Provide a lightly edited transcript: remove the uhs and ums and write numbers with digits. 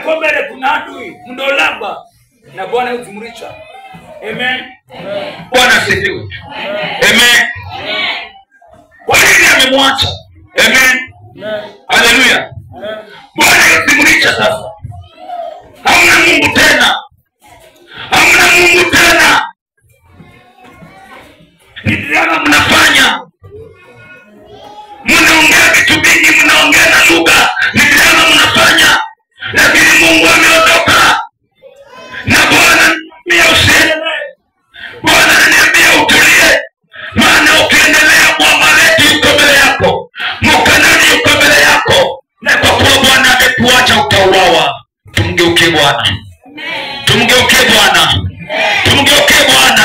kwa mbele kuna adui mndolaba na Bwana yuzumuricha. Amen. Bwana asifiwe. Amen. Kwa nini amemwacha? Amen. Haleluya. Bwana yuzumuricha sasa. Hamna Mungu tena. Hamna Mungu tena. Ni drama mnafanya. Mnaongea vitu vingi, mnaongea na lugha. Ni drama mnafanya. Lakini Mungu ameondoka. Na Bwana ananiambia usiendelee. Bwana ananiambia utulie. Maana ukiendelea Mwamaleki yuko mbele yako. Mkanani yuko mbele yako. Na kwa kuwa Bwana amekuacha utauawa. Tumgeukie Bwana. Tumgeukie Bwana. Tumgeukie Bwana.